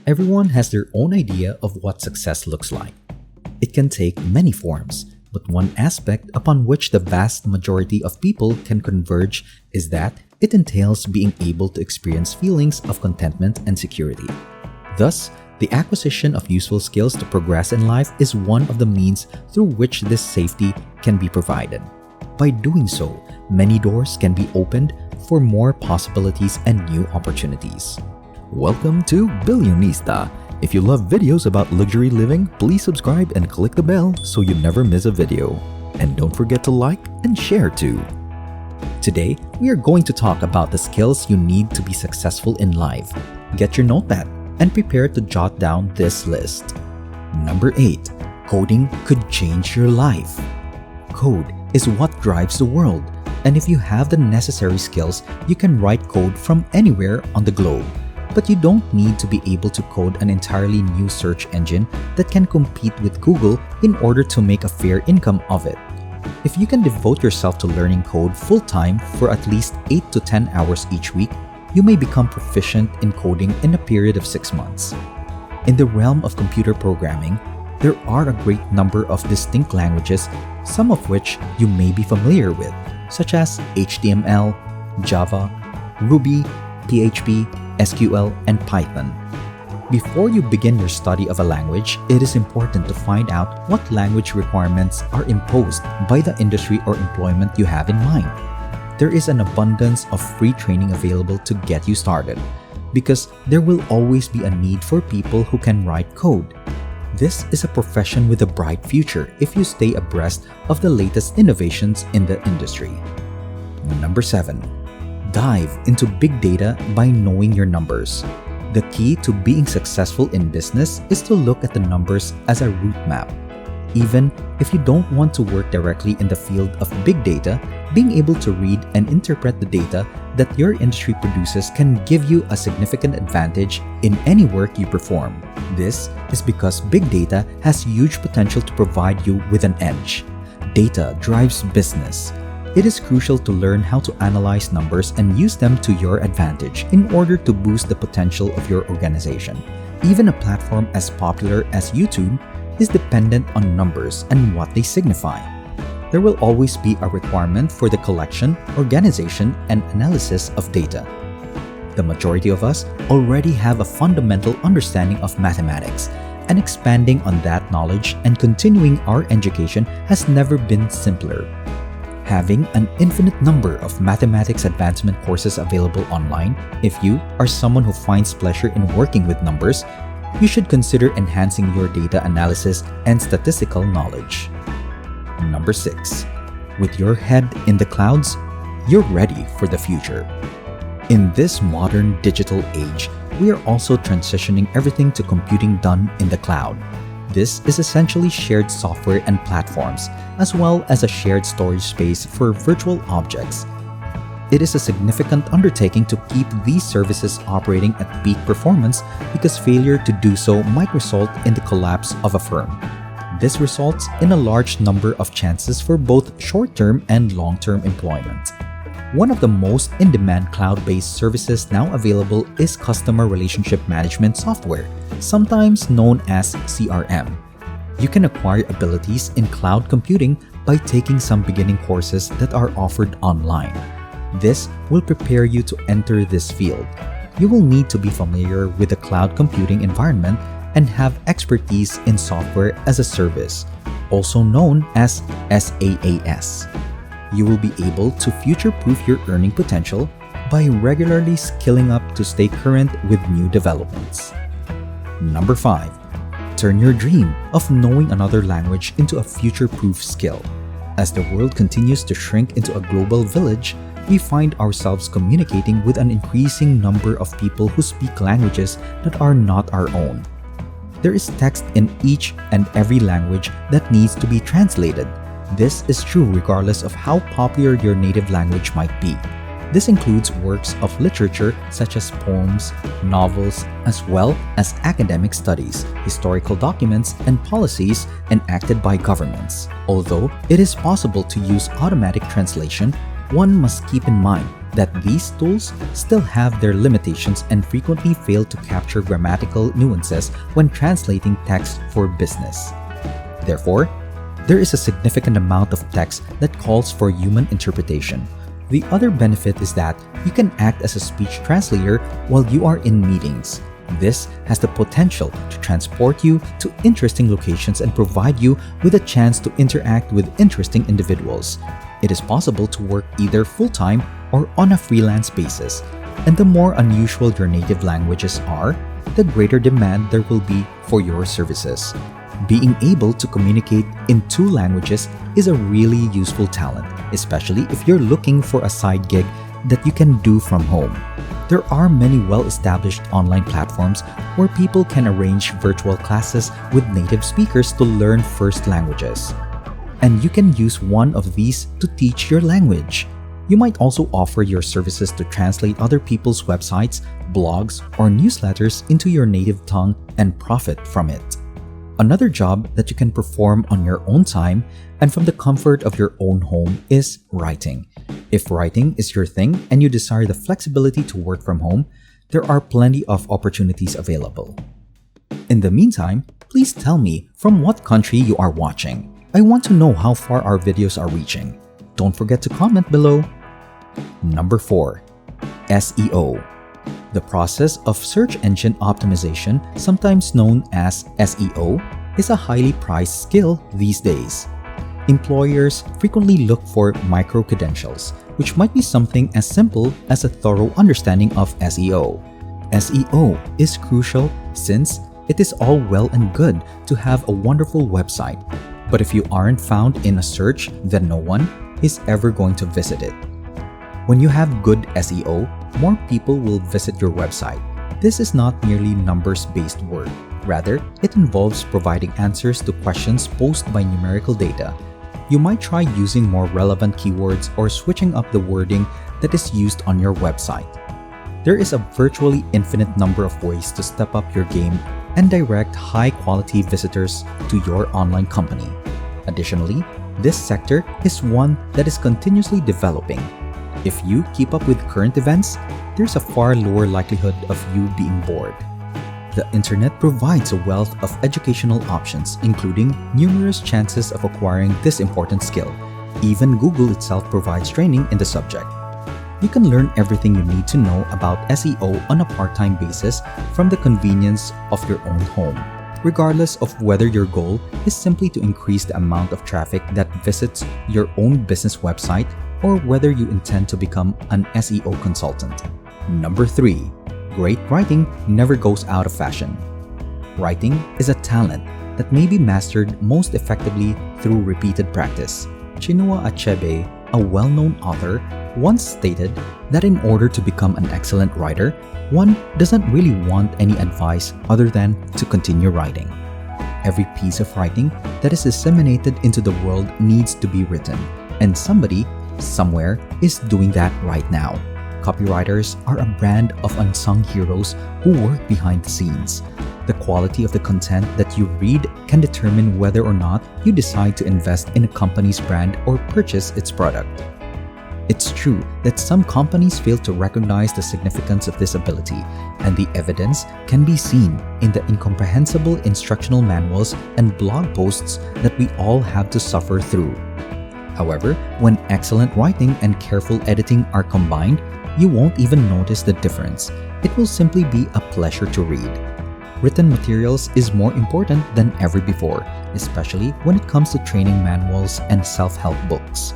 Everyone has their own idea of what success looks like. It can take many forms, but one aspect upon which the vast majority of people can converge is that it entails being able to experience feelings of contentment and security. Thus, the acquisition of useful skills to progress in life is one of the means through which this safety can be provided. By doing so, many doors can be opened for more possibilities and new opportunities. Welcome to Billionista. If you love videos about luxury living, please subscribe and click the bell so you never miss a video. And don't forget to like and share too. Today, we are going to talk about the skills you need to be successful in life. Get your notepad and prepare to jot down this list. Number 8. Coding could change your life. Code is what drives the world, and if you have the necessary skills, you can write code from anywhere on the globe. But you don't need to be able to code an entirely new search engine that can compete with Google in order to make a fair income of it. If you can devote yourself to learning code full-time for at least 8 to 10 hours each week, you may become proficient in coding in a period of 6 months. In the realm of computer programming, there are a great number of distinct languages, some of which you may be familiar with, such as HTML, Java, Ruby, PHP, SQL, and Python. Before you begin your study of a language, it is important to find out what language requirements are imposed by the industry or employment you have in mind. There is an abundance of free training available to get you started, because there will always be a need for people who can write code. This is a profession with a bright future if you stay abreast of the latest innovations in the industry. Number 7. Dive into big data by knowing your numbers. The key to being successful in business is to look at the numbers as a route map. Even if you don't want to work directly in the field of big data, being able to read and interpret the data that your industry produces can give you a significant advantage in any work you perform. This is because big data has huge potential to provide you with an edge. Data drives business. It is crucial to learn how to analyze numbers and use them to your advantage in order to boost the potential of your organization. Even a platform as popular as YouTube is dependent on numbers and what they signify. There will always be a requirement for the collection, organization, and analysis of data. The majority of us already have a fundamental understanding of mathematics, and expanding on that knowledge and continuing our education has never been simpler. Having an infinite number of mathematics advancement courses available online, if you are someone who finds pleasure in working with numbers, you should consider enhancing your data analysis and statistical knowledge. Number 6. With your head in the clouds, you're ready for the future. In this modern digital age, we are also transitioning everything to computing done in the cloud. This is essentially shared software and platforms, as well as a shared storage space for virtual objects. It is a significant undertaking to keep these services operating at peak performance because failure to do so might result in the collapse of a firm. This results in a large number of chances for both short-term and long-term employment. One of the most in-demand cloud-based services now available is customer relationship management software, sometimes known as CRM. You can acquire abilities in cloud computing by taking some beginning courses that are offered online. This will prepare you to enter this field. You will need to be familiar with the cloud computing environment and have expertise in software as a service, also known as SaaS. You will be able to future-proof your earning potential by regularly skilling up to stay current with new developments. Number 5. Turn your dream of knowing another language into a future-proof skill. As the world continues to shrink into a global village, we find ourselves communicating with an increasing number of people who speak languages that are not our own. There is text in each and every language that needs to be translated. This is true regardless of how popular your native language might be. This includes works of literature such as poems, novels, as well as academic studies, historical documents, and policies enacted by governments. Although it is possible to use automatic translation, one must keep in mind that these tools still have their limitations and frequently fail to capture grammatical nuances when translating text for business. Therefore, there is a significant amount of text that calls for human interpretation. The other benefit is that you can act as a speech translator while you are in meetings. This has the potential to transport you to interesting locations and provide you with a chance to interact with interesting individuals. It is possible to work either full-time or on a freelance basis, and the more unusual your native languages are, the greater demand there will be for your services. Being able to communicate in 2 languages is a really useful talent, especially if you're looking for a side gig that you can do from home. There are many well-established online platforms where people can arrange virtual classes with native speakers to learn first languages. And you can use one of these to teach your language. You might also offer your services to translate other people's websites, blogs, or newsletters into your native tongue and profit from it. Another job that you can perform on your own time and from the comfort of your own home is writing. If writing is your thing and you desire the flexibility to work from home, there are plenty of opportunities available. In the meantime, please tell me from what country you are watching. I want to know how far our videos are reaching. Don't forget to comment below. Number 4. SEO. The process of search engine optimization, sometimes known as SEO, is a highly prized skill these days. Employers frequently look for micro-credentials, which might be something as simple as a thorough understanding of SEO. SEO is crucial since it is all well and good to have a wonderful website, but if you aren't found in a search, then no one is ever going to visit it. When you have good SEO, more people will visit your website. This is not merely numbers-based work. Rather, it involves providing answers to questions posed by numerical data. You might try using more relevant keywords or switching up the wording that is used on your website. There is a virtually infinite number of ways to step up your game and direct high-quality visitors to your online company. Additionally, this sector is one that is continuously developing. If you keep up with current events, there's a far lower likelihood of you being bored. The internet provides a wealth of educational options, including numerous chances of acquiring this important skill. Even Google itself provides training in the subject. You can learn everything you need to know about SEO on a part-time basis from the convenience of your own home, regardless of whether your goal is simply to increase the amount of traffic that visits your own business website or whether you intend to become an SEO consultant. Number 3. Great writing never goes out of fashion. Writing is a talent that may be mastered most effectively through repeated practice. Chinua Achebe, a well-known author, once stated that in order to become an excellent writer, one doesn't really want any advice other than to continue writing. Every piece of writing that is disseminated into the world needs to be written, and somebody, somewhere, is doing that right now. Copywriters are a brand of unsung heroes who work behind the scenes. The quality of the content that you read can determine whether or not you decide to invest in a company's brand or purchase its product. It's true that some companies fail to recognize the significance of this ability, and the evidence can be seen in the incomprehensible instructional manuals and blog posts that we all have to suffer through. However, when excellent writing and careful editing are combined, you won't even notice the difference. It will simply be a pleasure to read. Written materials is more important than ever before, especially when it comes to training manuals and self-help books.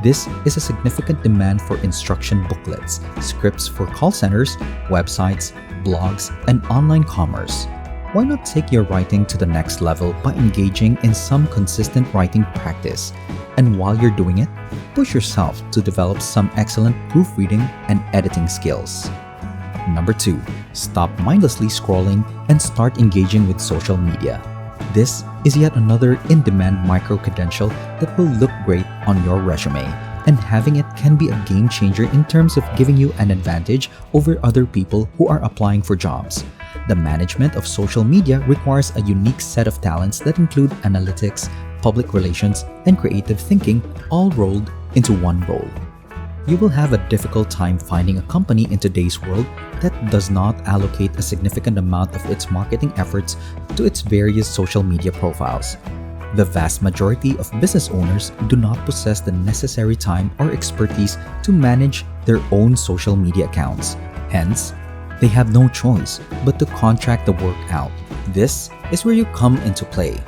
This is a significant demand for instruction booklets, scripts for call centers, websites, blogs, and online commerce. Why not take your writing to the next level by engaging in some consistent writing practice? And while you're doing it, push yourself to develop some excellent proofreading and editing skills. Number 2. Stop mindlessly scrolling and start engaging with social media. This is yet another in-demand micro-credential that will look great on your resume, and having it can be a game changer in terms of giving you an advantage over other people who are applying for jobs. The management of social media requires a unique set of talents that include analytics, public relations, and creative thinking, all rolled into one role. you will have a difficult time finding a company in today's world that does not allocate a significant amount of its marketing efforts to its various social media profiles. The vast majority of business owners do not possess the necessary time or expertise to manage their own social media accounts. Hence, they have no choice but to contract the work out. This is where you come into play.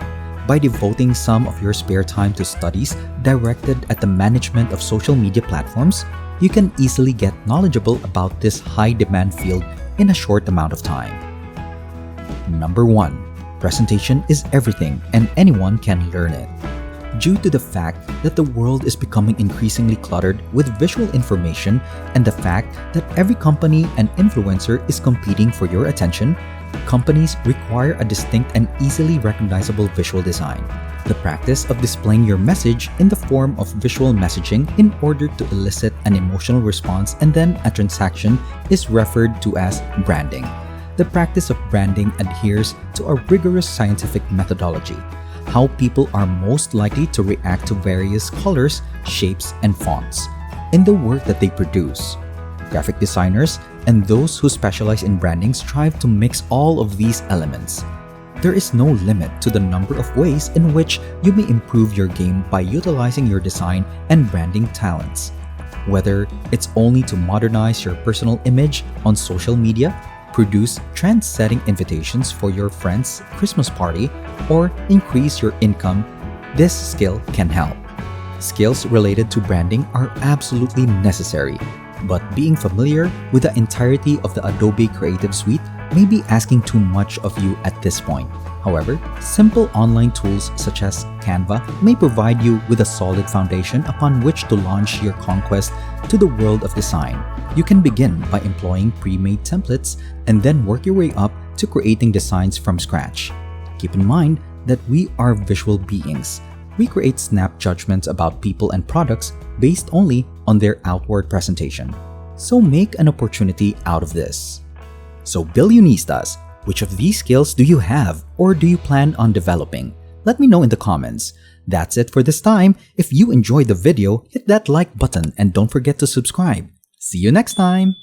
By devoting some of your spare time to studies directed at the management of social media platforms, you can easily get knowledgeable about this high-demand field in a short amount of time. Number 1. Presentation is everything and anyone can learn it. Due to the fact that the world is becoming increasingly cluttered with visual information and the fact that every company and influencer is competing for your attention, companies require a distinct and easily recognizable visual design. The practice of displaying your message in the form of visual messaging in order to elicit an emotional response and then a transaction is referred to as branding. The practice of branding adheres to a rigorous scientific methodology. How people are most likely to react to various colors, shapes, and fonts in the work that they produce. Graphic designers and those who specialize in branding strive to mix all of these elements. There is no limit to the number of ways in which you may improve your game by utilizing your design and branding talents. Whether it's only to modernize your personal image on social media, produce trend-setting invitations for your friend's Christmas party, or increase your income, this skill can help. Skills related to branding are absolutely necessary, but being familiar with the entirety of the Adobe Creative Suite may be asking too much of you at this point. However, simple online tools such as Canva may provide you with a solid foundation upon which to launch your conquest to the world of design. You can begin by employing pre-made templates and then work your way up to creating designs from scratch. Keep in mind that we are visual beings. We create snap judgments about people and products based only on their outward presentation. So make an opportunity out of this. So Billionistas, which of these skills do you have or do you plan on developing? Let me know in the comments. That's it for this time. If you enjoyed the video, hit that like button and don't forget to subscribe. See you next time!